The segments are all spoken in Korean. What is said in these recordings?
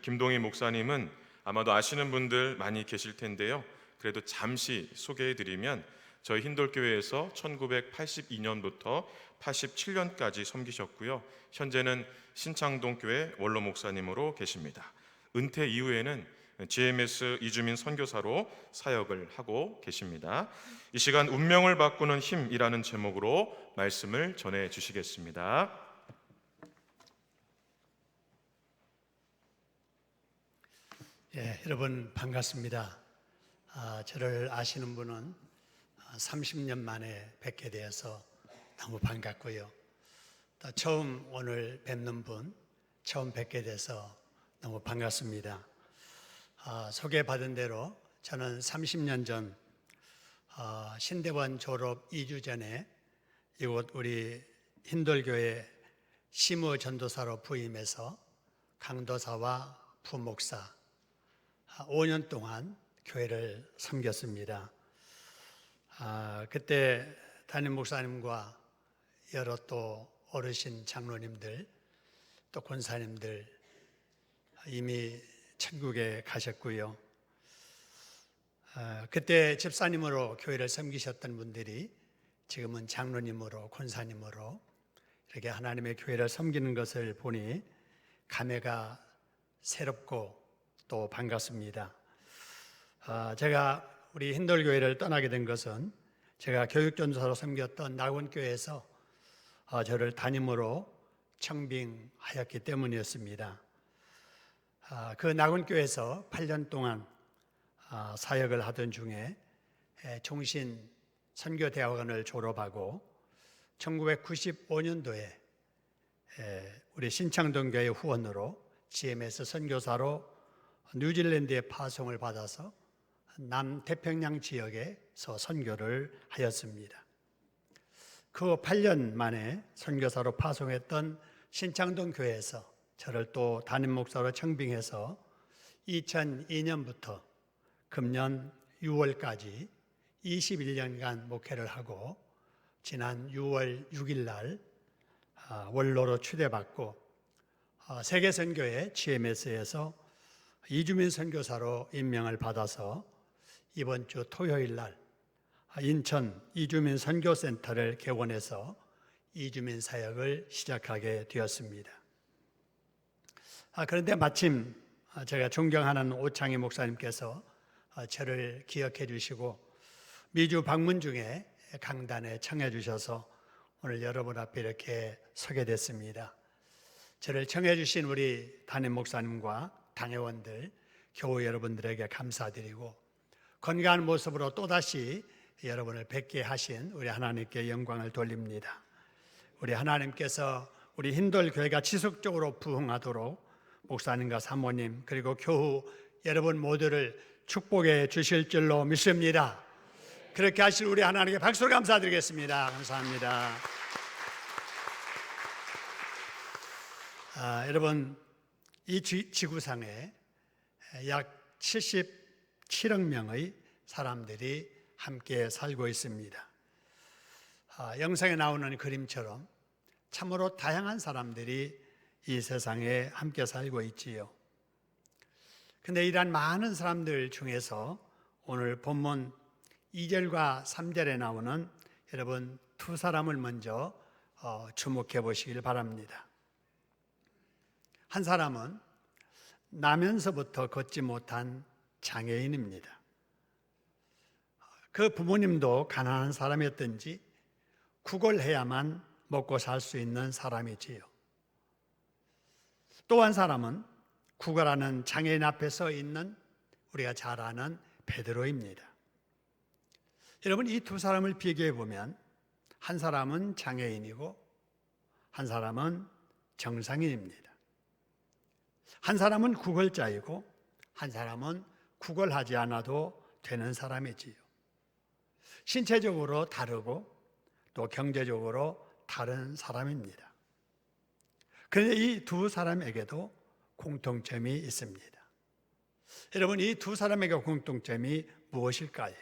김동희 목사님은 아마도 아시는 분들 많이 계실 텐데요. 그래도 잠시 소개해드리면 저희 흰돌교회에서 1982년부터 87년까지 섬기셨고요. 현재는 신창동교회 원로 목사님으로 계십니다. 은퇴 이후에는 GMS 이주민 선교사로 사역을 하고 계십니다. 이 시간 운명을 바꾸는 힘이라는 제목으로 말씀을 전해 주시겠습니다. 여러분 반갑습니다. 저를 아시는 분은 30년 만에 뵙게 되어서 너무 반갑고요. 또 처음 오늘 뵙는 분 처음 뵙게 돼서 너무 반갑습니다. 소개받은 대로 저는 30년 전 신대원 졸업 2주 전에 이곳 우리 흰돌교회 심의 전도사로 부임해서 강도사와 부목사 5년 동안 교회를 섬겼습니다. 그때 담임 목사님과 여러 또 어르신 장로님들 또 권사님들 이미 천국에 가셨고요. 그때 집사님으로 교회를 섬기셨던 분들이 지금은 장로님으로 권사님으로 이렇게 하나님의 교회를 섬기는 것을 보니 감회가 새롭고 또 반갑습니다. 제가 우리 흰돌교회를 떠나게 된 것은 제가 교육전도사로 섬겼던 낙원교회에서 저를 담임으로 청빙하였기 때문이었습니다. 그 낙원교회에서 8년 동안 사역을 하던 중에 종신 선교대학원을 졸업하고 1995년도에 우리 신창동교회 후원으로 GMS 선교사로 뉴질랜드에 파송을 받아서 남태평양 지역에서 선교를 하였습니다. 그 8년 만에 선교사로 파송했던 신창동 교회에서 저를 또 담임 목사로 청빙해서 2002년부터 금년 6월까지 21년간 목회를 하고 지난 6월 6일 날 원로로 추대받고 세계선교회 GMS에서 이주민 선교사로 임명을 받아서 이번 주 토요일 날 인천 이주민 선교센터를 개원해서 이주민 사역을 시작하게 되었습니다. 그런데 마침 제가 존경하는 오창희 목사님께서 저를 기억해 주시고 미주 방문 중에 강단에 청해 주셔서 오늘 여러분 앞에 이렇게 서게 됐습니다. 저를 청해 주신 우리 담임 목사님과 당회원들, 교우 여러분들에게 감사드리고 건강한 모습으로 또다시 여러분을 뵙게 하신 우리 하나님께 영광을 돌립니다. 우리 하나님께서 우리 흰돌교회가 지속적으로 부흥하도록 목사님과 사모님 그리고 교우 여러분 모두를 축복해 주실 줄로 믿습니다. 그렇게 하실 우리 하나님께 박수로 감사드리겠습니다. 감사합니다. 여러분 이 지구상에 약 77억 명의 사람들이 함께 살고 있습니다. 영상에 나오는 그림처럼 참으로 다양한 사람들이 이 세상에 함께 살고 있지요. 그런데 이러한 많은 사람들 중에서 오늘 본문 2절과 3절에 나오는 여러분 두 사람을 먼저 주목해 보시길 바랍니다. 한 사람은 나면서부터 걷지 못한 장애인입니다. 그 부모님도 가난한 사람이었든지 구걸해야만 먹고 살 수 있는 사람이지요. 또 한 사람은 구걸하는 장애인 앞에 서 있는 우리가 잘 아는 베드로입니다. 여러분 이 두 사람을 비교해 보면 한 사람은 장애인이고 한 사람은 정상인입니다. 한 사람은 구걸자이고 한 사람은 구걸하지 않아도 되는 사람이지요. 신체적으로 다르고 또 경제적으로 다른 사람입니다. 그런데 이 두 사람에게도 공통점이 있습니다. 여러분 이 두 사람에게 공통점이 무엇일까요?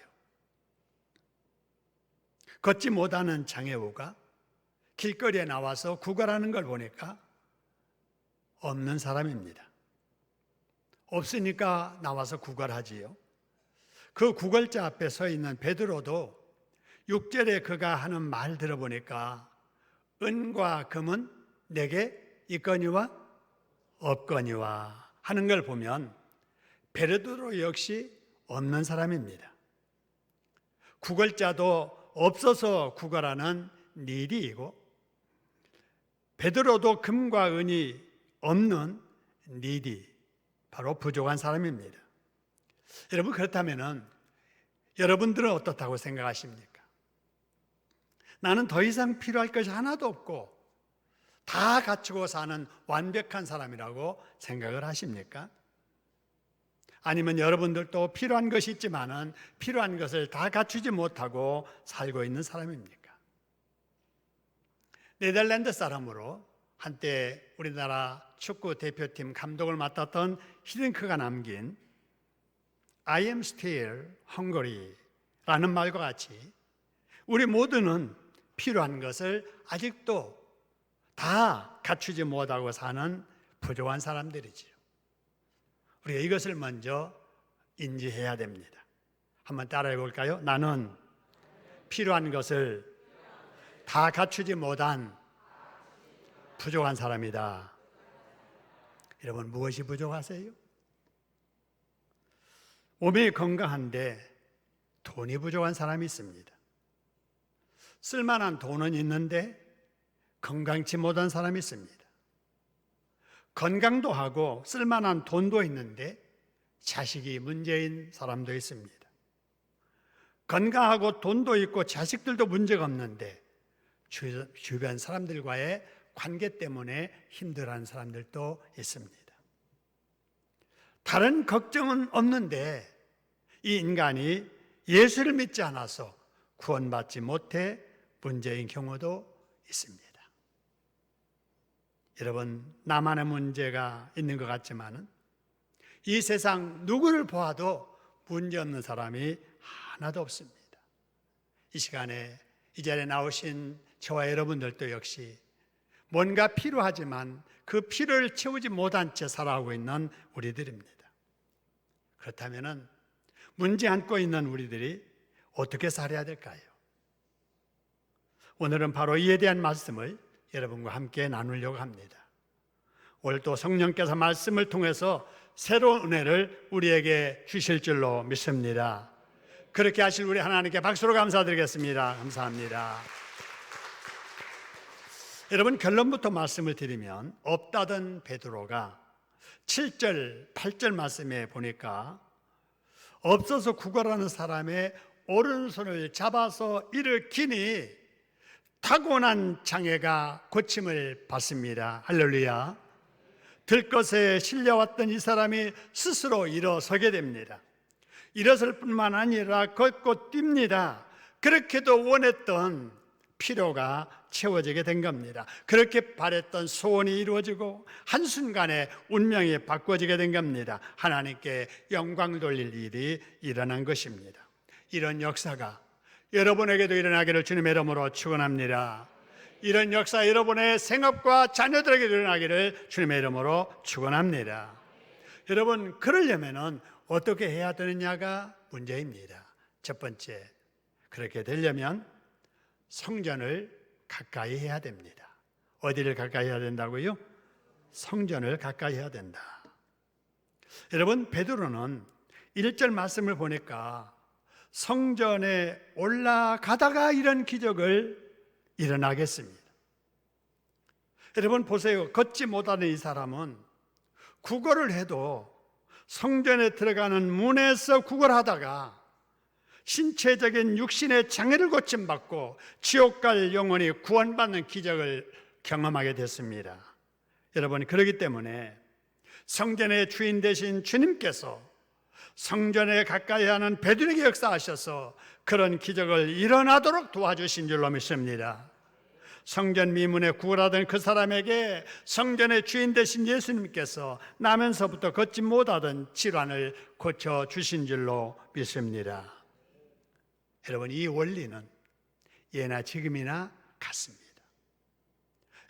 걷지 못하는 장애우가 길거리에 나와서 구걸하는 걸 보니까 없는 사람입니다. 없으니까 나와서 구걸하지요. 그 구걸자 앞에 서 있는 베드로도 6절에 그가 하는 말 들어보니까 은과 금은 내게 있거니와 없거니와 하는 걸 보면 베드로 역시 없는 사람입니다. 구걸자도 없어서 구걸하는 니디이고 베드로도 금과 은이 없는 니디, 바로 부족한 사람입니다. 여러분, 그렇다면 여러분들은 어떻다고 생각하십니까? 나는 더 이상 필요할 것이 하나도 없고 다 갖추고 사는 완벽한 사람이라고 생각을 하십니까? 아니면 여러분들도 필요한 것이 있지만은 필요한 것을 다 갖추지 못하고 살고 있는 사람입니까? 네덜란드 사람으로 한때 우리나라 축구 대표팀 감독을 맡았던 히딩크가 남긴 I am still hungry 라는 말과 같이 우리 모두는 필요한 것을 아직도 다 갖추지 못하고 사는 부족한 사람들이지요. 우리가 이것을 먼저 인지해야 됩니다. 한번 따라해 볼까요? 나는 필요한 것을 다 갖추지 못한 부족한 사람이다. 여러분, 무엇이 부족하세요? 몸이 건강한데 돈이 부족한 사람이 있습니다. 쓸만한 돈은 있는데 건강치 못한 사람이 있습니다. 건강도 하고 쓸만한 돈도 있는데 자식이 문제인 사람도 있습니다. 건강하고 돈도 있고 자식들도 문제가 없는데 주변 사람들과의 관계 때문에 힘들어하는 사람들도 있습니다. 다른 걱정은 없는데 이 인간이 예수를 믿지 않아서 구원받지 못해 문제인 경우도 있습니다. 여러분, 나만의 문제가 있는 것 같지만은 이 세상 누구를 보아도 문제없는 사람이 하나도 없습니다. 이 시간에 이 자리에 나오신 저와 여러분들도 역시 뭔가 필요하지만 그 필요를 채우지 못한 채 살아가고 있는 우리들입니다. 그렇다면 문제 안고 있는 우리들이 어떻게 살아야 될까요? 오늘은 바로 이에 대한 말씀을 여러분과 함께 나누려고 합니다. 오늘 또 성령께서 말씀을 통해서 새로운 은혜를 우리에게 주실 줄로 믿습니다. 그렇게 하실 우리 하나님께 박수로 감사드리겠습니다. 감사합니다. 여러분, 결론부터 말씀을 드리면 없다던 베드로가 7절, 8절 말씀에 보니까 없어서 구걸하는 사람의 오른손을 잡아서 일으키니 타고난 장애가 고침을 받습니다. 할렐루야. 들것에 실려왔던 이 사람이 스스로 일어서게 됩니다. 일어설 뿐만 아니라 걷고 뜁니다. 그렇게도 원했던 필요가 채워지게 된 겁니다. 그렇게 바랬던 소원이 이루어지고 한순간에 운명이 바꿔지게 된 겁니다. 하나님께 영광 돌릴 일이 일어난 것입니다. 이런 역사가 여러분에게도 일어나기를 주님의 이름으로 축원합니다. 이런 역사 여러분의 생업과 자녀들에게 일어나기를 주님의 이름으로 축원합니다. 여러분, 그러려면 어떻게 해야 되느냐가 문제입니다. 첫 번째, 그렇게 되려면 성전을 가까이 해야 됩니다. 어디를 가까이 해야 된다고요? 성전을 가까이 해야 된다. 여러분, 베드로는 1절 말씀을 보니까 성전에 올라가다가 이런 기적을 일어나겠습니다. 여러분 보세요. 걷지 못하는 이 사람은 구걸을 해도 성전에 들어가는 문에서 구걸하다가 신체적인 육신의 장애를 고침받고 지옥 갈 영혼이 구원받는 기적을 경험하게 됐습니다. 여러분, 그렇기 때문에 성전의 주인 되신 주님께서 성전에 가까이 하는 베드로에게 역사하셔서 그런 기적을 일어나도록 도와주신 줄로 믿습니다. 성전 미문에 구걸하던 그 사람에게 성전의 주인 되신 예수님께서 나면서부터 걷지 못하던 질환을 고쳐주신 줄로 믿습니다. 여러분, 이 원리는 예나 지금이나 같습니다.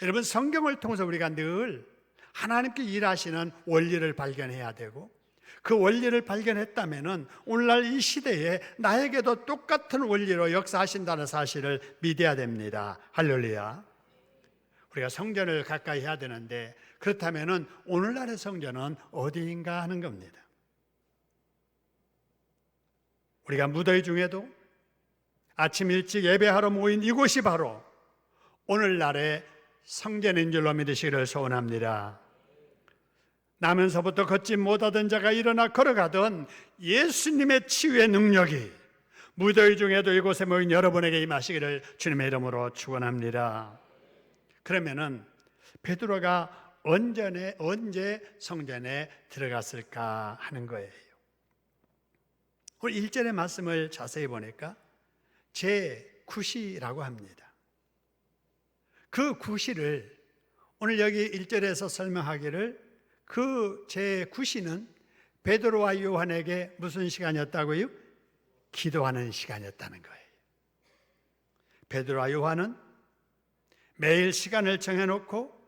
여러분, 성경을 통해서 우리가 늘 하나님께 일하시는 원리를 발견해야 되고 그 원리를 발견했다면 오늘날 이 시대에 나에게도 똑같은 원리로 역사하신다는 사실을 믿어야 됩니다. 할렐루야. 우리가 성전을 가까이 해야 되는데 그렇다면 오늘날의 성전은 어디인가 하는 겁니다. 우리가 무더위 중에도 아침 일찍 예배하러 모인 이곳이 바로 오늘날의 성전인 줄로 믿으시기를 소원합니다. 나면서부터 걷지 못하던 자가 일어나 걸어가던 예수님의 치유의 능력이 무더위 중에도 이곳에 모인 여러분에게 임하시기를 주님의 이름으로 축원합니다. 그러면은 베드로가 언제 성전에 들어갔을까 하는 거예요. 오늘 1절의 말씀을 자세히 보니까 제9시라고 합니다. 그 9시를 오늘 여기 1절에서 설명하기를 그 제9시는 베드로와 요한에게 무슨 시간이었다고요? 기도하는 시간이었다는 거예요. 베드로와 요한은 매일 시간을 정해놓고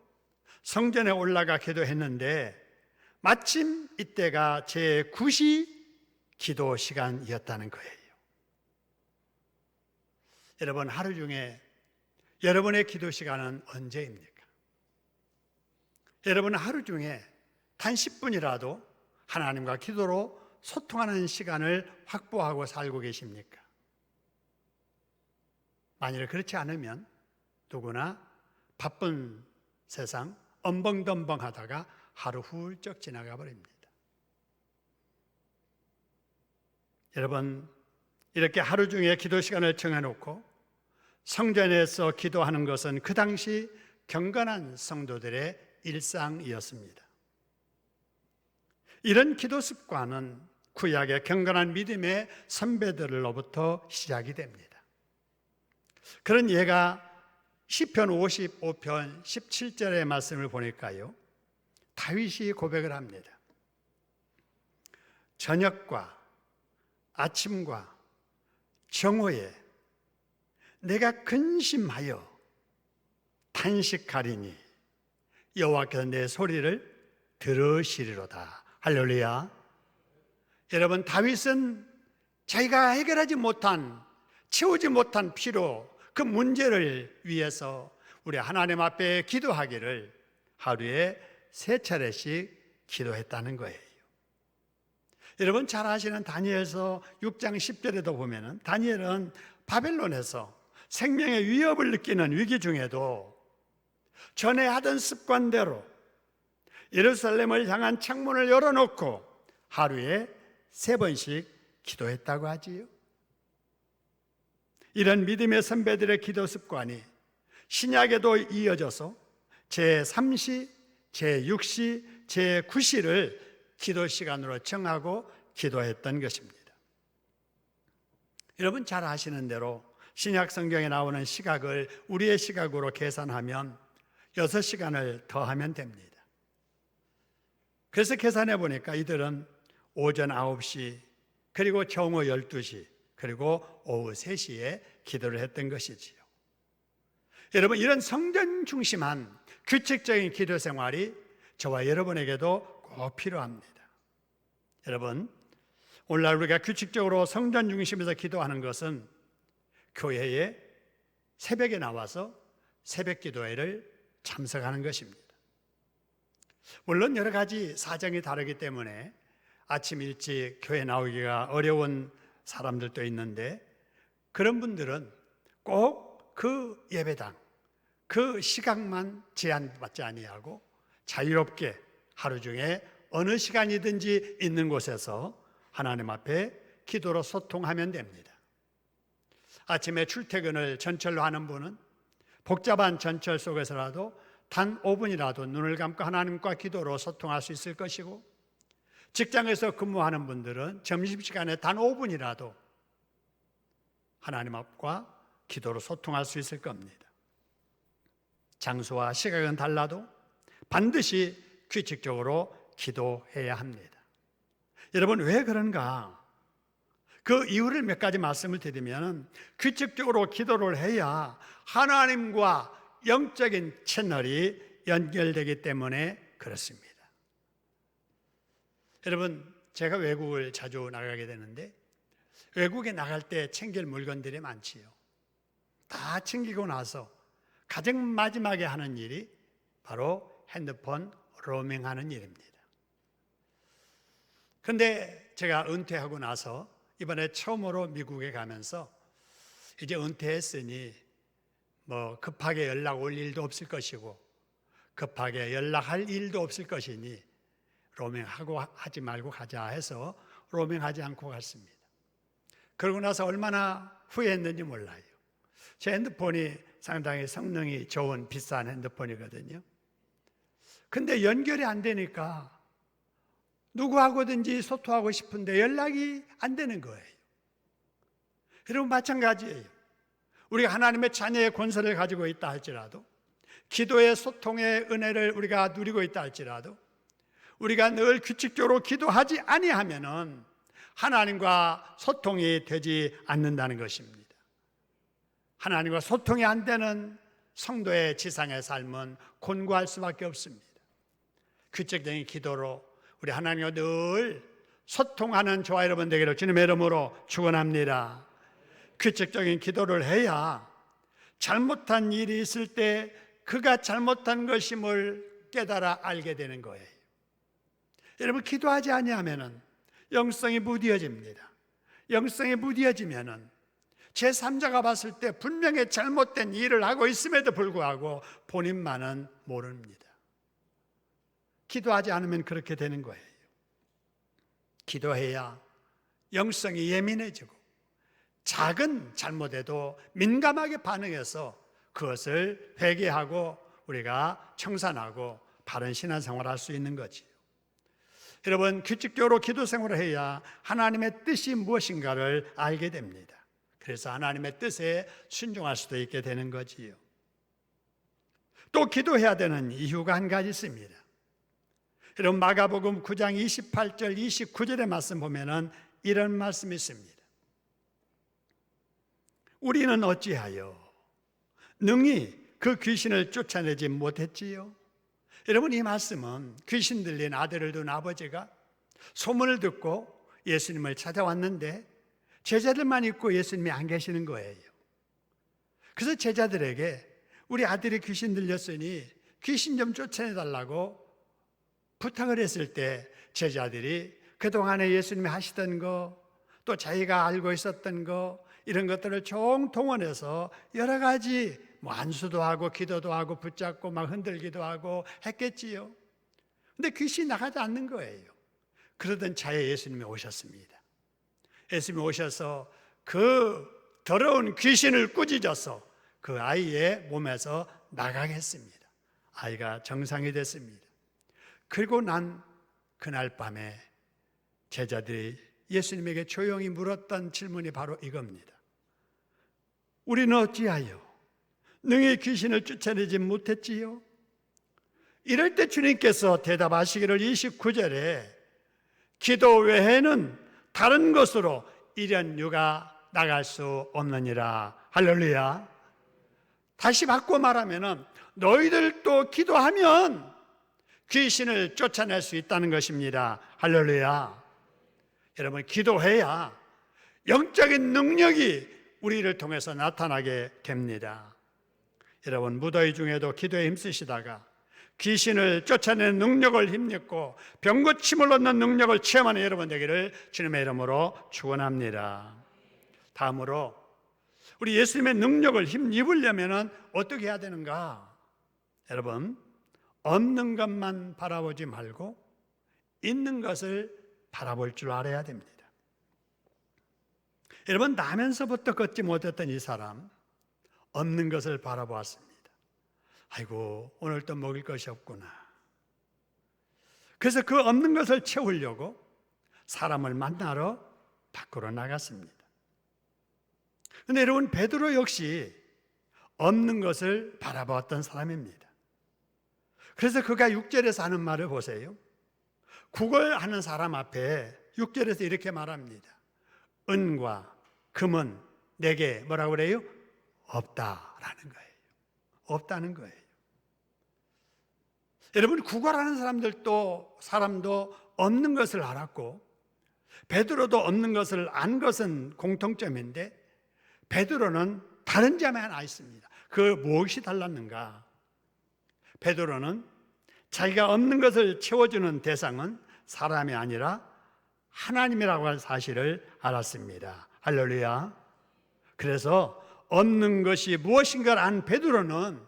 성전에 올라가 기도했는데 마침 이때가 제9시 기도 시간이었다는 거예요. 여러분, 하루 중에 여러분의 기도 시간은 언제입니까? 여러분 하루 중에 단 10분이라도 하나님과 기도로 소통하는 시간을 확보하고 살고 계십니까? 만일 그렇지 않으면 누구나 바쁜 세상 엄벙덤벙 하다가 하루 훌쩍 지나가 버립니다. 여러분, 이렇게 하루 중에 기도 시간을 정해놓고 성전에서 기도하는 것은 그 당시 경건한 성도들의 일상이었습니다. 이런 기도 습관은 구약의 경건한 믿음의 선배들로부터 시작이 됩니다. 그런 예가 시편 55편 17절의 말씀을 보니까요, 다윗이 고백을 합니다. 저녁과 아침과 정오에 내가 근심하여 탄식하리니 여호와께서 내 소리를 들으시리로다. 할렐루야. 여러분, 다윗은 자기가 해결하지 못한, 채우지 못한 피로 그 문제를 위해서 우리 하나님 앞에 기도하기를 하루에 3차례씩 기도했다는 거예요. 여러분 잘 아시는 다니엘서 6장 10절에도 보면은 다니엘은 바벨론에서 생명의 위협을 느끼는 위기 중에도 전에 하던 습관대로 예루살렘을 향한 창문을 열어놓고 하루에 3번씩 기도했다고 하지요. 이런 믿음의 선배들의 기도 습관이 신약에도 이어져서 제3시, 제6시, 제9시를 기도 시간으로 정하고 기도했던 것입니다. 여러분 잘 아시는 대로 신약 성경에 나오는 시각을 우리의 시각으로 계산하면 6시간을 더하면 됩니다. 그래서 계산해 보니까 이들은 오전 9시, 그리고 정오 12시, 그리고 오후 3시에 기도를 했던 것이지요. 여러분, 이런 성전 중심한 규칙적인 기도 생활이 저와 여러분에게도 꼭 필요합니다. 여러분, 오늘날 우리가 규칙적으로 성전 중심에서 기도하는 것은 교회에 새벽에 나와서 새벽 기도회를 참석하는 것입니다. 물론 여러 가지 사정이 다르기 때문에 아침 일찍 교회 나오기가 어려운 사람들도 있는데 그런 분들은 꼭 그 예배당, 그 시각만 제한받지 아니하고 자유롭게 하루 중에 어느 시간이든지 있는 곳에서 하나님 앞에 기도로 소통하면 됩니다. 아침에 출퇴근을 전철로 하는 분은 복잡한 전철 속에서라도 단 5분이라도 눈을 감고 하나님과 기도로 소통할 수 있을 것이고, 직장에서 근무하는 분들은 점심시간에 단 5분이라도 하나님 앞과 기도로 소통할 수 있을 겁니다. 장소와 시각은 달라도 반드시 규칙적으로 기도해야 합니다. 여러분, 왜 그런가? 그 이유를 몇 가지 말씀을 드리면, 규칙적으로 기도를 해야 하나님과 영적인 채널이 연결되기 때문에 그렇습니다. 여러분, 제가 외국을 자주 나가게 되는데 외국에 나갈 때 챙길 물건들이 많지요. 다 챙기고 나서 가장 마지막에 하는 일이 바로 핸드폰 로밍하는 일입니다. 그런데 제가 은퇴하고 나서 이번에 처음으로 미국에 가면서 이제 은퇴했으니 뭐 급하게 연락 올 일도 없을 것이고 급하게 연락할 일도 없을 것이니 로밍하고 하지 말고 가자 해서 로밍하지 않고 갔습니다. 그러고 나서 얼마나 후회했는지 몰라요. 제 핸드폰이 상당히 성능이 좋은 비싼 핸드폰이거든요. 근데 연결이 안 되니까 누구하고든지 소통하고 싶은데 연락이 안 되는 거예요. 여러분 마찬가지예요. 우리가 하나님의 자녀의 권세를 가지고 있다 할지라도 기도의 소통의 은혜를 우리가 누리고 있다 할지라도 우리가 늘 규칙적으로 기도하지 아니하면은 하나님과 소통이 되지 않는다는 것입니다. 하나님과 소통이 안 되는 성도의 지상의 삶은 곤고할 수밖에 없습니다. 규칙적인 기도로 우리 하나님과 늘 소통하는 저와 여러분 되기를 주님의 이름으로 축원합니다. 규칙적인 기도를 해야 잘못한 일이 있을 때 그가 잘못한 것임을 깨달아 알게 되는 거예요. 여러분 기도하지 아니하면은 영성이 무뎌집니다. 영성이 무뎌지면은 제3자가 봤을 때 분명히 잘못된 일을 하고 있음에도 불구하고 본인만은 모릅니다. 기도하지 않으면 그렇게 되는 거예요. 기도해야 영성이 예민해지고 작은 잘못에도 민감하게 반응해서 그것을 회개하고 우리가 청산하고 바른 신앙생활을 할 수 있는 거지요. 여러분 규칙적으로 기도 생활을 해야 하나님의 뜻이 무엇인가를 알게 됩니다. 그래서 하나님의 뜻에 순종할 수도 있게 되는 거지요. 또 기도해야 되는 이유가 한 가지 있습니다. 여러분 마가복음 9장 28절 29절의 말씀 보면은 이런 말씀이 있습니다. 우리는 어찌하여 능히 그 귀신을 쫓아내지 못했지요? 여러분 이 말씀은 귀신 들린 아들을 둔 아버지가 소문을 듣고 예수님을 찾아왔는데 제자들만 있고 예수님이 안 계시는 거예요. 그래서 제자들에게 우리 아들이 귀신 들렸으니 귀신 좀 쫓아내달라고 부탁을 했을 때 제자들이 그동안에 예수님이 하시던 거 또 자기가 알고 있었던 거 이런 것들을 총동원해서 여러 가지 안수도 하고 기도도 하고 붙잡고 막 흔들기도 하고 했겠지요. 근데 귀신이 나가지 않는 거예요. 그러던 차에 예수님이 오셨습니다. 예수님이 오셔서 그 더러운 귀신을 꾸짖어서 그 아이의 몸에서 나가게 했습니다. 아이가 정상이 됐습니다. 그리고 난 그날 밤에 제자들이 예수님에게 조용히 물었던 질문이 바로 이겁니다. 우리는 어찌하여 능히 귀신을 쫓아내지 못했지요? 이럴 때 주님께서 대답하시기를 29절에 기도 외에는 다른 것으로 이련유가 나갈 수 없느니라. 할렐루야. 다시 바꿔 말하면 너희들도 기도하면 귀신을 쫓아낼 수 있다는 것입니다. 할렐루야. 여러분 기도해야 영적인 능력이 우리를 통해서 나타나게 됩니다. 여러분 무더위 중에도 기도에 힘쓰시다가 귀신을 쫓아내는 능력을 힘입고 병고침을 얻는 능력을 체험하는 여러분 되기를 주님의 이름으로 축원합니다. 다음으로 우리 예수님의 능력을 힘입으려면 어떻게 해야 되는가? 여러분 없는 것만 바라보지 말고 있는 것을 바라볼 줄 알아야 됩니다. 여러분 나면서부터 걷지 못했던 이 사람 없는 것을 바라보았습니다. 아이고 오늘 또 먹을 것이 없구나. 그래서 그 없는 것을 채우려고 사람을 만나러 밖으로 나갔습니다. 그런데 여러분 베드로 역시 없는 것을 바라보았던 사람입니다. 그래서 그가 6절에서 하는 말을 보세요. 구걸하는 사람 앞에 6절에서 이렇게 말합니다. 은과 금은 내게 뭐라고 그래요? 없다라는 거예요. 없다는 거예요. 여러분 구걸하는 사람도 없는 것을 알았고 베드로도 없는 것을 안 것은 공통점인데 베드로는 다른 점이 하나 있습니다. 그 무엇이 달랐는가? 베드로는 자기가 없는 것을 채워주는 대상은 사람이 아니라 하나님이라고 할 사실을 알았습니다. 할렐루야. 그래서 없는 것이 무엇인가를 안 베드로는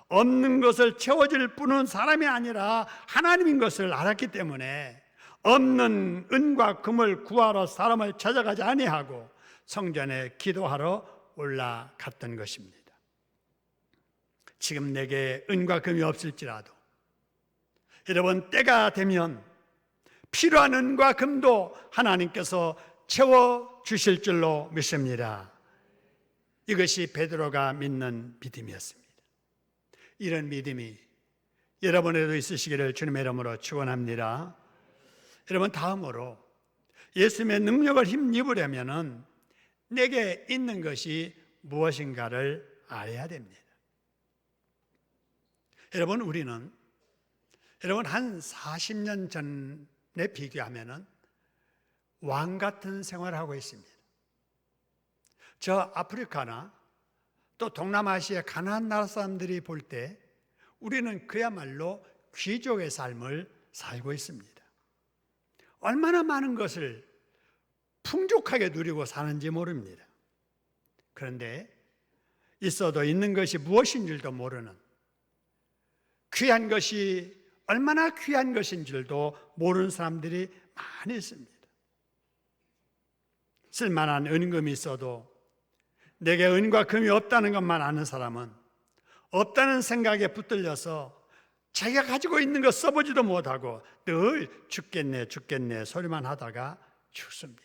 없는 것을 채워줄 뿐은 사람이 아니라 하나님인 것을 알았기 때문에 없는 은과 금을 구하러 사람을 찾아가지 아니하고 성전에 기도하러 올라갔던 것입니다. 지금 내게 은과 금이 없을지라도 여러분, 때가 되면 필요한 은과 금도 하나님께서 채워주실 줄로 믿습니다. 이것이 베드로가 믿는 믿음이었습니다. 이런 믿음이 여러분에도 있으시기를 주님의 이름으로 축원합니다. 여러분, 다음으로 예수님의 능력을 힘입으려면 내게 있는 것이 무엇인가를 알아야 됩니다. 여러분, 우리는 한 40년 전에 비교하면 왕 같은 생활을 하고 있습니다. 저 아프리카나 또 동남아시아 가나안 나라 사람들이 볼 때 우리는 그야말로 귀족의 삶을 살고 있습니다. 얼마나 많은 것을 풍족하게 누리고 사는지 모릅니다. 그런데 있어도 있는 것이 무엇인 줄도 모르는, 귀한 것이 얼마나 귀한 것인 줄도 모르는 사람들이 많이 있습니다. 쓸만한 은금이 있어도 내게 은과 금이 없다는 것만 아는 사람은 없다는 생각에 붙들려서 자기가 가지고 있는 것 써보지도 못하고 늘 죽겠네 소리만 하다가 죽습니다.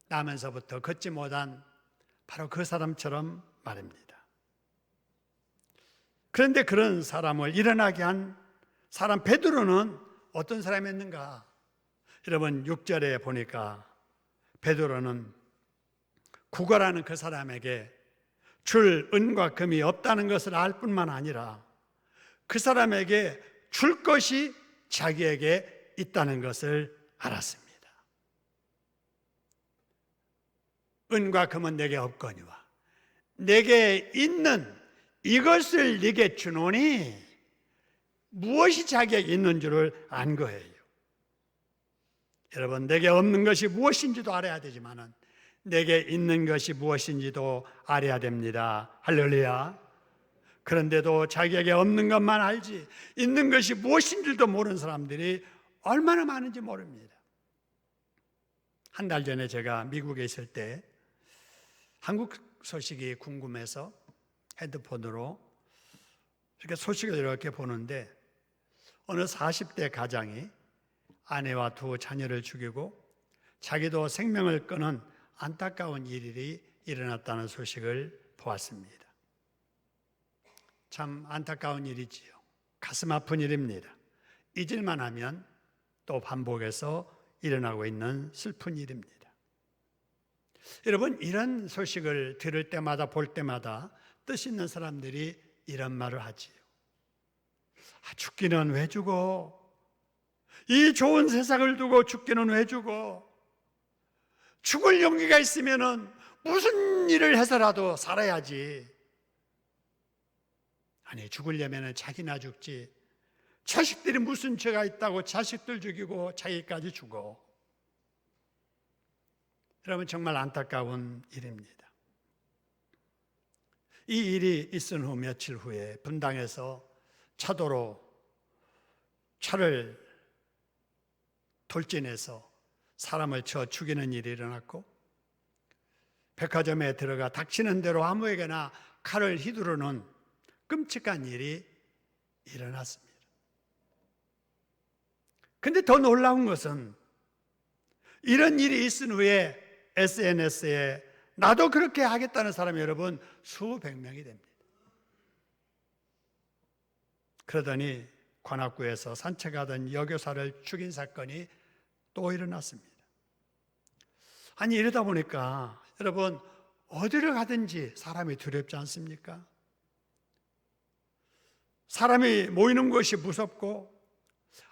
나면서부터 걷지 못한 바로 그 사람처럼 말입니다. 그런데 그런 사람을 일어나게 한 사람 베드로는 어떤 사람이었는가? 여러분, 6절에 보니까 베드로는 구걸하는 그 사람에게 줄 은과 금이 없다는 것을 알 뿐만 아니라 그 사람에게 줄 것이 자기에게 있다는 것을 알았습니다. 은과 금은 내게 없거니와 내게 있는 이것을 네게 주노니, 무엇이 자기에게 있는 줄을 안 거예요. 여러분, 내게 없는 것이 무엇인지도 알아야 되지만은 내게 있는 것이 무엇인지도 알아야 됩니다. 할렐루야. 그런데도 자기에게 없는 것만 알지 있는 것이 무엇인 줄도 모르는 사람들이 얼마나 많은지 모릅니다. 한 달 전에 제가 미국에 있을 때 한국 소식이 궁금해서 핸드폰으로 이렇게 소식을 이렇게 보는데 어느 40대 가장이 아내와 두 자녀를 죽이고 자기도 생명을 끊은 안타까운 일이 일어났다는 소식을 보았습니다. 참 안타까운 일이지요. 가슴 아픈 일입니다. 잊을만 하면 또 반복해서 일어나고 있는 슬픈 일입니다. 여러분, 이런 소식을 들을 때마다 볼 때마다 뜻 있는 사람들이 이런 말을 하지요. 죽기는 왜 죽어? 이 좋은 세상을 두고 죽기는 왜 죽어? 죽을 용기가 있으면은 무슨 일을 해서라도 살아야지. 아니, 죽으려면 자기나 죽지. 자식들이 무슨 죄가 있다고 자식들 죽이고 자기까지 죽어. 여러분, 정말 안타까운 일입니다. 이 일이 있은 후 며칠 후에 분당에서 차도로 차를 돌진해서 사람을 쳐 죽이는 일이 일어났고, 백화점에 들어가 닥치는 대로 아무에게나 칼을 휘두르는 끔찍한 일이 일어났습니다. 근데 더 놀라운 것은 이런 일이 있은 후에 SNS에 나도 그렇게 하겠다는 사람이 여러분 수백 명이 됩니다. 그러더니 관악구에서 산책하던 여교사를 죽인 사건이 또 일어났습니다. 아니, 이러다 보니까 여러분 어디를 가든지 사람이 두렵지 않습니까? 사람이 모이는 것이 무섭고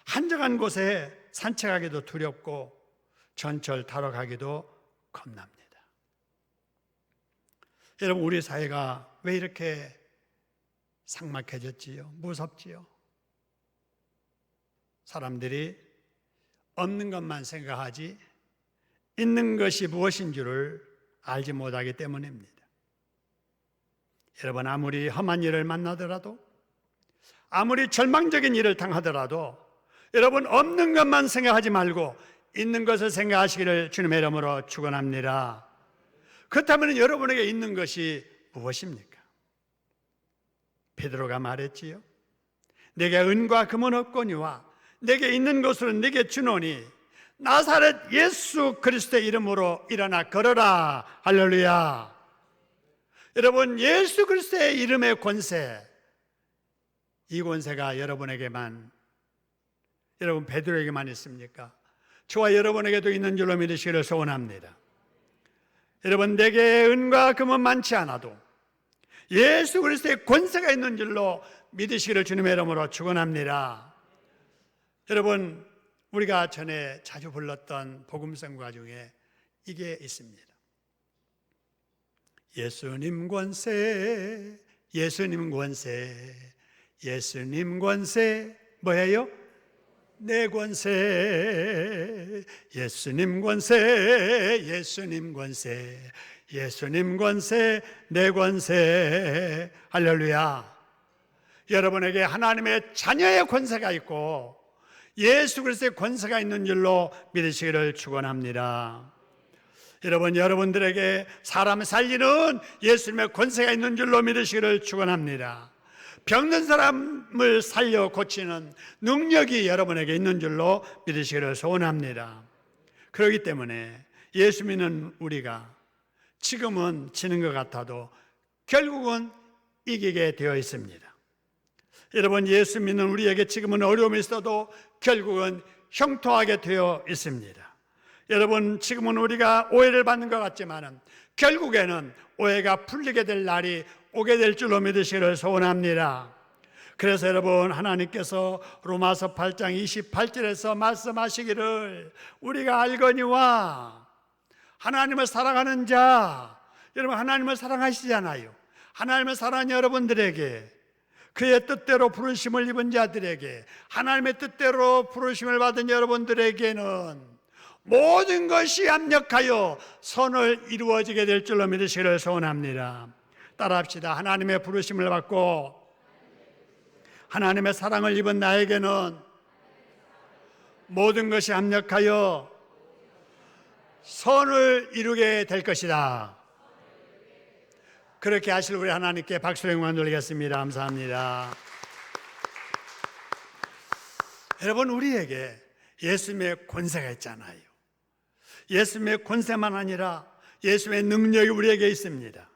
한적한 곳에 산책하기도 두렵고 전철 타러 가기도 겁납니다. 여러분, 우리 사회가 왜 이렇게 삭막해졌지요? 무섭지요? 사람들이 없는 것만 생각하지 있는 것이 무엇인 줄을 알지 못하기 때문입니다. 여러분, 아무리 험한 일을 만나더라도, 아무리 절망적인 일을 당하더라도 여러분, 없는 것만 생각하지 말고 있는 것을 생각하시기를 주님의 이름으로 축원합니다. 그렇다면 여러분에게 있는 것이 무엇입니까? 베드로가 말했지요. 내게 은과 금은 없거니와 내게 있는 것으로 내게 주노니 나사렛 예수 그리스도의 이름으로 일어나 걸어라. 할렐루야. 여러분, 예수 그리스도의 이름의 권세, 이 권세가 여러분에게만, 여러분 베드로에게만 있습니까? 저와 여러분에게도 있는 줄로 믿으시기를 소원합니다. 여러분, 내게 은과 금은 많지 않아도 예수 그리스도의 권세가 있는 줄로 믿으시기를 주님의 이름으로 축원합니다. 여러분, 우리가 전에 자주 불렀던 복음성가 중에 이게 있습니다. 예수님 권세, 예수님 권세, 예수님 권세, 뭐예요? 내 권세. 예수님 권세, 예수님 권세, 예수님 권세, 내 권세. 할렐루야. 여러분에게 하나님의 자녀의 권세가 있고 예수 그리스도의 권세가 있는 줄로 믿으시기를 축원합니다. 여러분, 여러분들에게 사람을 살리는 예수님의 권세가 있는 줄로 믿으시기를 축원합니다. 병든 사람을 살려 고치는 능력이 여러분에게 있는 줄로 믿으시기를 소원합니다. 그렇기 때문에 예수 믿는 우리가 지금은 지는 것 같아도 결국은 이기게 되어 있습니다. 여러분, 예수 믿는 우리에게 지금은 어려움이 있어도 결국은 형통하게 되어 있습니다. 여러분, 지금은 우리가 오해를 받는 것 같지만 결국에는 오해가 풀리게 될 날이 오게 될 줄로 믿으시기를 소원합니다. 그래서 여러분, 하나님께서 로마서 8장 28절에서 말씀하시기를 우리가 알거니와 하나님을 사랑하는 자, 여러분 하나님을 사랑하시잖아요. 하나님을 사랑하는 여러분들에게, 그의 뜻대로 부르심을 입은 자들에게, 하나님의 뜻대로 부르심을 받은 여러분들에게는 모든 것이 합력하여 선을 이루어지게 될 줄로 믿으시기를 소원합니다. 따라합시다. 하나님의 부르심을 받고 하나님의 사랑을 입은 나에게는 모든 것이 합력하여 선을 이루게 될 것이다. 그렇게 하실 우리 하나님께 박수를 영광 돌리겠습니다. 감사합니다. 여러분, 우리에게 예수님의 권세가 있잖아요. 예수님의 권세만 아니라 예수님의 능력이 우리에게 있습니다.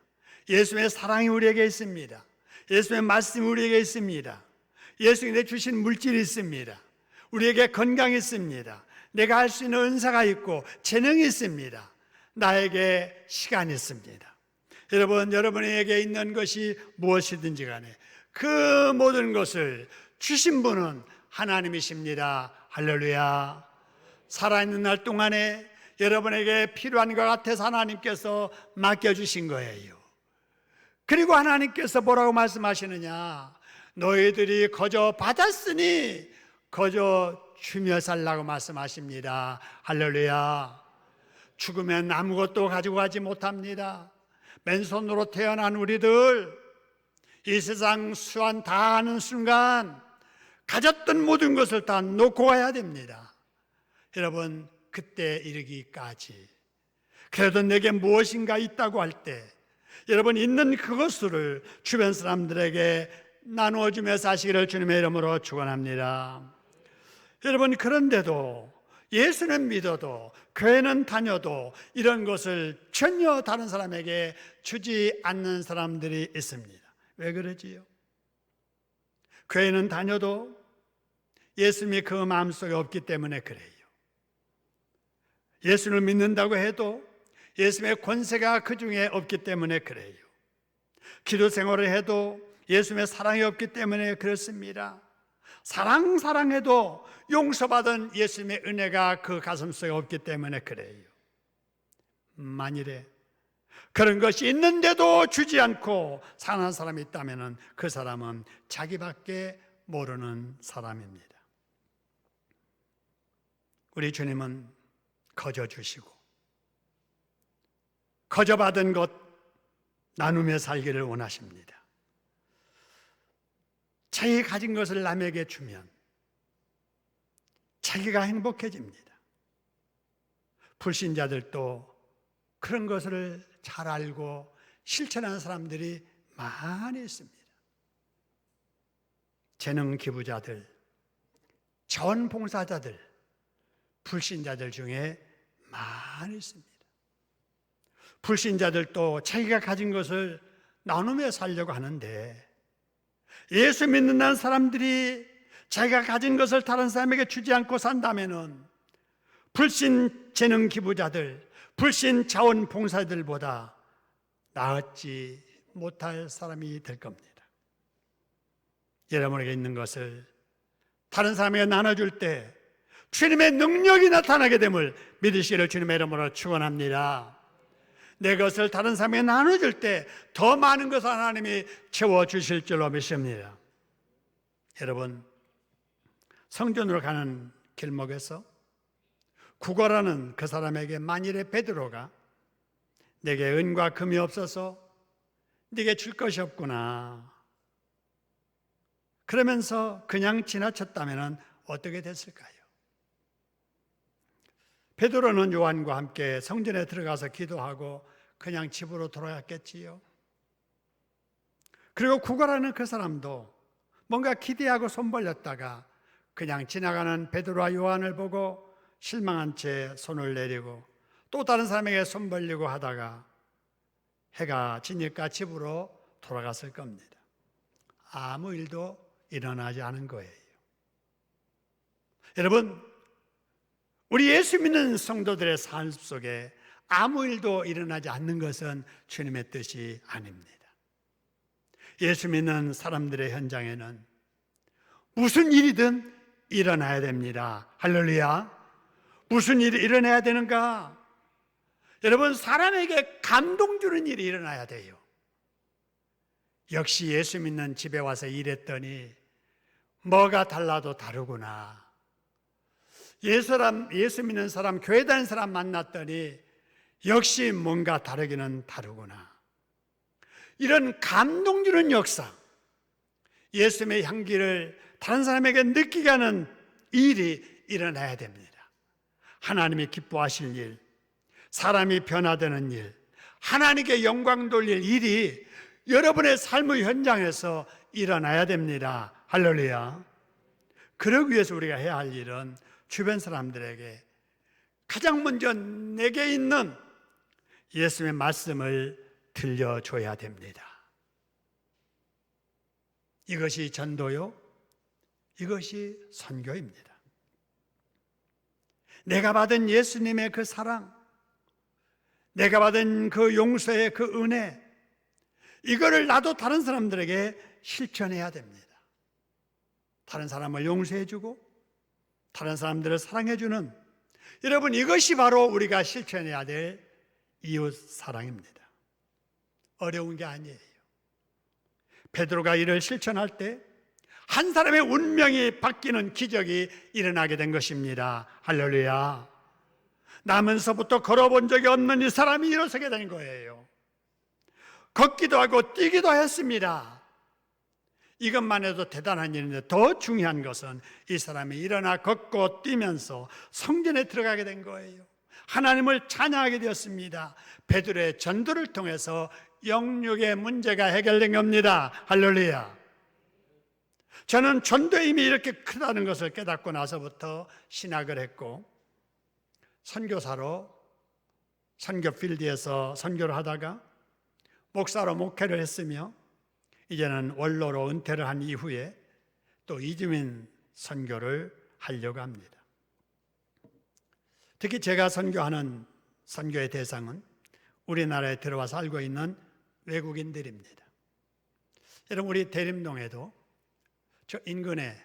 예수님의 사랑이 우리에게 있습니다. 예수님의 말씀이 우리에게 있습니다. 예수님이 주신 물질이 있습니다. 우리에게 건강이 있습니다. 내가 할 수 있는 은사가 있고 재능이 있습니다. 나에게 시간이 있습니다. 여러분, 여러분에게 있는 것이 무엇이든지 간에 그 모든 것을 주신 분은 하나님이십니다. 할렐루야. 살아있는 날 동안에 여러분에게 필요한 것 같아서 하나님께서 맡겨주신 거예요. 그리고 하나님께서 뭐라고 말씀하시느냐? 너희들이 거저 받았으니 거저 주며 살라고 말씀하십니다. 할렐루야. 죽으면 아무것도 가지고 가지 못합니다. 맨손으로 태어난 우리들, 이 세상 수완 다 하는 순간 가졌던 모든 것을 다 놓고 가야 됩니다. 여러분, 그때 이르기까지 그래도 내게 무엇인가 있다고 할 때 여러분, 있는 그것을 주변 사람들에게 나누어주며 사시기를 주님의 이름으로 축원합니다. 여러분, 그런데도 예수는 믿어도 교회는 다녀도 이런 것을 전혀 다른 사람에게 주지 않는 사람들이 있습니다. 왜 그러지요? 교회는 다녀도 예수님이 그 마음속에 없기 때문에 그래요. 예수를 믿는다고 해도 예수님의 권세가 그 중에 없기 때문에 그래요. 기도 생활을 해도 예수님의 사랑이 없기 때문에 그렇습니다. 사랑해도 용서받은 예수님의 은혜가 그 가슴속에 없기 때문에 그래요. 만일에 그런 것이 있는데도 주지 않고 사는 사람이 있다면 그 사람은 자기밖에 모르는 사람입니다. 우리 주님은 거저 주시고 거저 받은 것 나누며 살기를 원하십니다. 자기 가진 것을 남에게 주면 자기가 행복해집니다. 불신자들도 그런 것을 잘 알고 실천하는 사람들이 많이 있습니다. 재능 기부자들, 자원봉사자들, 불신자들 중에 많이 있습니다. 불신자들도 자기가 가진 것을 나누며 살려고 하는데 예수 믿는 사람들이 자기가 가진 것을 다른 사람에게 주지 않고 산다면 불신 재능 기부자들, 불신 자원봉사자들보다 나았지 못할 사람이 될 겁니다. 여러분에게 있는 것을 다른 사람에게 나눠줄 때 주님의 능력이 나타나게 됨을 믿으시기를 주님의 이름으로 축원합니다. 내 것을 다른 사람에게 나눠줄 때 더 많은 것을 하나님이 채워주실 줄로 믿습니다. 여러분, 성전으로 가는 길목에서 구걸하는 그 사람에게 만일에 베드로가 내게 은과 금이 없어서 네게 줄 것이 없구나 그러면서 그냥 지나쳤다면 어떻게 됐을까요? 베드로는 요한과 함께 성전에 들어가서 기도하고 그냥 집으로 돌아갔겠지요. 그리고 구걸하는 그 사람도 뭔가 기대하고 손 벌렸다가 그냥 지나가는 베드로와 요한을 보고 실망한 채 손을 내리고 또 다른 사람에게 손 벌리고 하다가 해가 지니까 집으로 돌아갔을 겁니다. 아무 일도 일어나지 않은 거예요. 여러분, 우리 예수 믿는 성도들의 삶 속에 아무 일도 일어나지 않는 것은 주님의 뜻이 아닙니다. 예수 믿는 사람들의 현장에는 무슨 일이든 일어나야 됩니다. 할렐루야. 무슨 일이 일어나야 되는가? 여러분, 사람에게 감동 주는 일이 일어나야 돼요. 역시 예수 믿는 집에 와서 일했더니 뭐가 달라도 다르구나. 예수 믿는 사람, 교회 다니는 사람 만났더니 역시 뭔가 다르기는 다르구나. 이런 감동 주는 역사, 예수님의 향기를 다른 사람에게 느끼게 하는 일이 일어나야 됩니다. 하나님이 기뻐하실 일, 사람이 변화되는 일, 하나님께 영광 돌릴 일이 여러분의 삶의 현장에서 일어나야 됩니다. 할렐루야. 그러기 위해서 우리가 해야 할 일은 주변 사람들에게 가장 먼저 내게 있는 예수님의 말씀을 들려줘야 됩니다. 이것이 전도요, 이것이 선교입니다. 내가 받은 예수님의 그 사랑, 내가 받은 그 용서의 그 은혜, 이거를 나도 다른 사람들에게 실천해야 됩니다. 다른 사람을 용서해주고 다른 사람들을 사랑해주는, 여러분, 이것이 바로 우리가 실천해야 될 이웃 사랑입니다. 어려운 게 아니에요. 베드로가 이를 실천할 때 한 사람의 운명이 바뀌는 기적이 일어나게 된 것입니다. 할렐루야. 나면서부터 걸어본 적이 없는 이 사람이 일어서게 된 거예요. 걷기도 하고 뛰기도 했습니다. 이것만 해도 대단한 일인데 더 중요한 것은 이 사람이 일어나 걷고 뛰면서 성전에 들어가게 된 거예요. 하나님을 찬양하게 되었습니다. 베드로의 전도를 통해서 영육의 문제가 해결된 겁니다. 할렐루야. 저는 전도의 힘이 이렇게 크다는 것을 깨닫고 나서부터 신학을 했고 선교사로 선교 필드에서 선교를 하다가 목사로 목회를 했으며 이제는 원로로 은퇴를 한 이후에 또 이주민 선교를 하려고 합니다. 특히 제가 선교하는 선교의 대상은 우리나라에 들어와 살고 있는 외국인들입니다. 여러분, 우리 대림동에도 저 인근에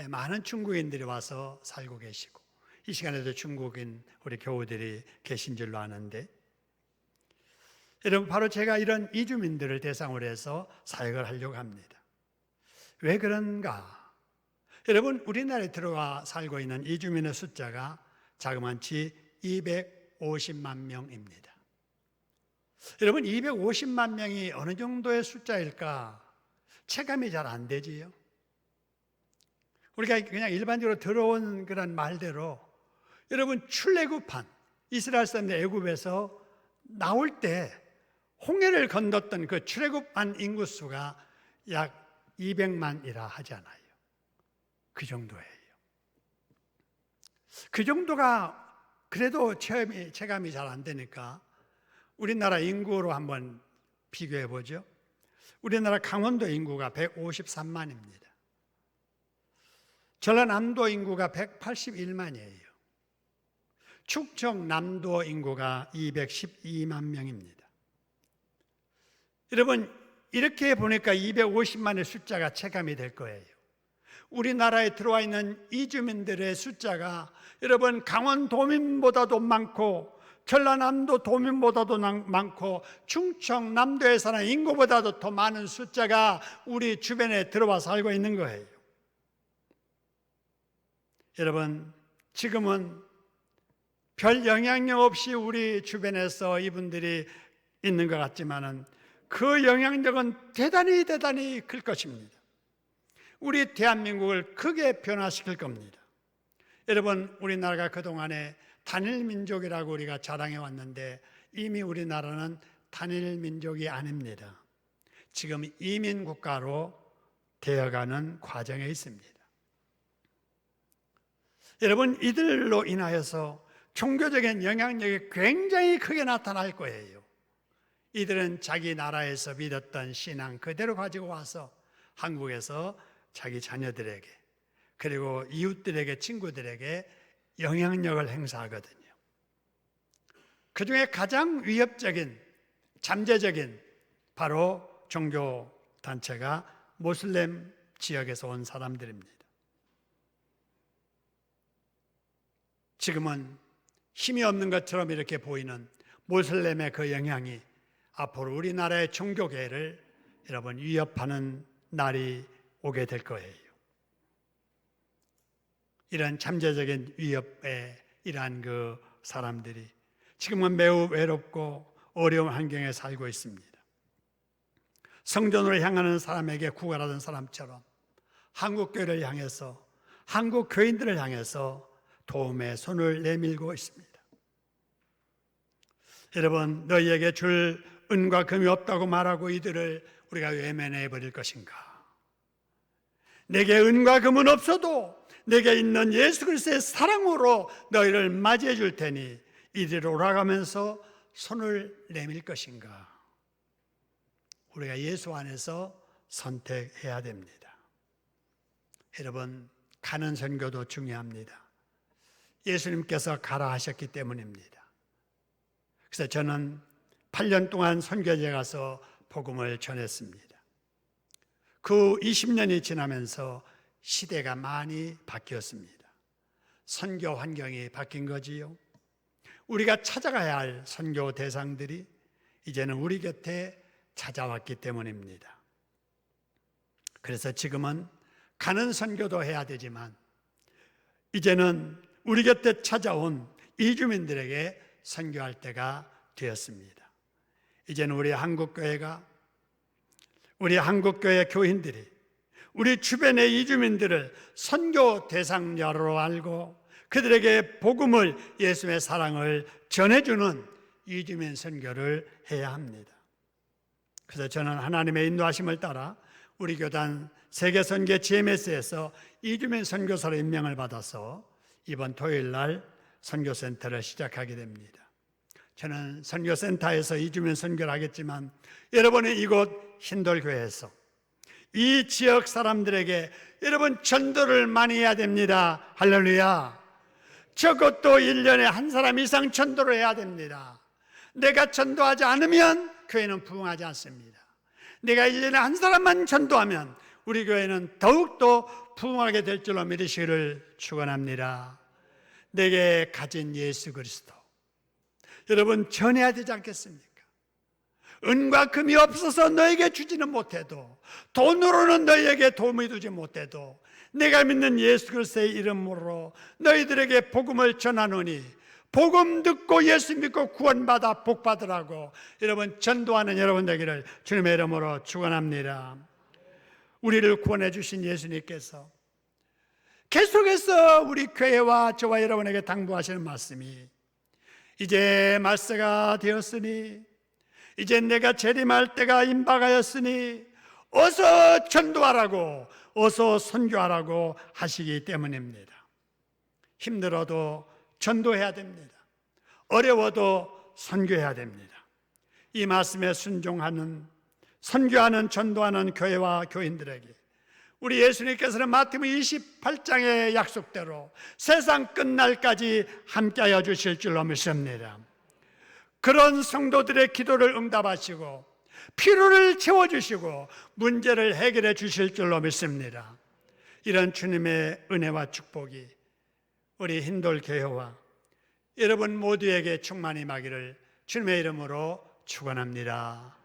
많은 중국인들이 와서 살고 계시고 이 시간에도 중국인 우리 교우들이 계신 줄로 아는데, 여러분 바로 제가 이런 이주민들을 대상으로 해서 사역을 하려고 합니다. 왜 그런가? 여러분 우리나라에 들어와 살고 있는 이주민의 숫자가 자그마치 250만 명입니다. 여러분 250만 명이 어느 정도의 숫자일까 체감이 잘 안 되지요. 우리가 그냥 일반적으로 들어온 그런 말대로, 여러분 출애굽한 이스라엘 사람들 애굽에서 나올 때 홍해를 건넜던 그 출애굽한 인구수가 약 200만이라 하잖아요. 그 정도예요. 그 정도가 그래도 체감이 잘 안 되니까 우리나라 인구로 한번 비교해 보죠. 우리나라 강원도 인구가 153만입니다. 전라남도 인구가 181만이에요. 충청남도 인구가 212만 명입니다. 여러분 이렇게 보니까 250만의 숫자가 체감이 될 거예요. 우리나라에 들어와 있는 이주민들의 숫자가 여러분 강원도민보다도 많고 전라남도 도민보다도 많고 충청남도에 사는 인구보다도 더 많은 숫자가 우리 주변에 들어와 살고 있는 거예요. 여러분 지금은 별 영향력 없이 우리 주변에서 이분들이 있는 것 같지만은 그 영향력은 대단히 클 것입니다. 우리 대한민국을 크게 변화시킬 겁니다. 여러분 우리나라가 그동안에 단일민족이라고 우리가 자랑해 왔는데 이미 우리나라는 단일민족이 아닙니다. 지금 이민국가로 되어가는 과정에 있습니다. 여러분 이들로 인하여서 종교적인 영향력이 굉장히 크게 나타날 거예요. 이들은 자기 나라에서 믿었던 신앙 그대로 가지고 와서 한국에서 자기 자녀들에게 그리고 이웃들에게 친구들에게 영향력을 행사하거든요. 그 중에 가장 위협적인 잠재적인 바로 종교단체가 모슬렘 지역에서 온 사람들입니다. 지금은 힘이 없는 것처럼 이렇게 보이는 모슬렘의 그 영향이 앞으로 우리나라의 종교계를 여러분 위협하는 날이 오게 될 거예요. 이런 잠재적인 위협에 이러한 그 사람들이 지금은 매우 외롭고 어려운 환경에 살고 있습니다. 성전으로 향하는 사람에게 구걸하던 사람처럼 한국교회를 향해서 한국 교인들을 향해서 도움의 손을 내밀고 있습니다. 여러분 너희에게 줄 은과 금이 없다고 말하고 이들을 우리가 외면해 버릴 것인가? 내게 은과 금은 없어도 내게 있는 예수 그리스도의 사랑으로 너희를 맞이해 줄 테니 이리로 오라가면서 손을 내밀 것인가? 우리가 예수 안에서 선택해야 됩니다. 여러분 가는 선교도 중요합니다. 예수님께서 가라 하셨기 때문입니다. 그래서 저는 8년 동안 선교지에 가서 복음을 전했습니다. 그 20년이 지나면서 시대가 많이 바뀌었습니다. 선교 환경이 바뀐 거지요. 우리가 찾아가야 할 선교 대상들이 이제는 우리 곁에 찾아왔기 때문입니다. 그래서 지금은 가는 선교도 해야 되지만 이제는 우리 곁에 찾아온 이주민들에게 선교할 때가 되었습니다. 이제는 우리 한국교회가 우리 한국교회 교인들이 우리 주변의 이주민들을 선교 대상자로 알고 그들에게 복음을 예수의 사랑을 전해주는 이주민 선교를 해야 합니다. 그래서 저는 하나님의 인도하심을 따라 우리 교단 세계선교 GMS에서 이주민 선교사로 임명을 받아서 이번 토요일 날 선교센터를 시작하게 됩니다. 저는 선교센터에서 이주민 선교를 하겠지만 여러분이 이곳 흰돌교회에서 이 지역 사람들에게 여러분 전도를 많이 해야 됩니다. 할렐루야. 적어도 1년에 한 사람 이상 전도를 해야 됩니다. 내가 전도하지 않으면 교회는 부흥하지 않습니다. 내가 1년에 한 사람만 전도하면 우리 교회는 더욱더 부흥하게 될 줄로 믿으시기를 축원합니다. 내게 가진 예수 그리스도, 여러분 전해야 되지 않겠습니까? 은과 금이 없어서 너에게 주지는 못해도, 돈으로는 너희에게 도움이 되지 못해도 내가 믿는 예수 그리스도의 이름으로 너희들에게 복음을 전하노니 복음 듣고 예수 믿고 구원받아 복받으라고 여러분 전도하는 여러분 되기를 주님의 이름으로 축원합니다. 우리를 구원해 주신 예수님께서 계속해서 우리 교회와 저와 여러분에게 당부하시는 말씀이, 이제 말세가 되었으니, 이제 내가 재림할 때가 임박하였으니 어서 전도하라고, 어서 선교하라고 하시기 때문입니다. 힘들어도 전도해야 됩니다. 어려워도 선교해야 됩니다. 이 말씀에 순종하는, 선교하는, 전도하는 교회와 교인들에게 우리 예수님께서는 마태복음 28장의 약속대로 세상 끝날까지 함께하여 주실 줄로 믿습니다. 그런 성도들의 기도를 응답하시고 필요를 채워주시고 문제를 해결해 주실 줄로 믿습니다. 이런 주님의 은혜와 축복이 우리 힌돌교회와 여러분 모두에게 충만히 임하기를 주님의 이름으로 축원합니다.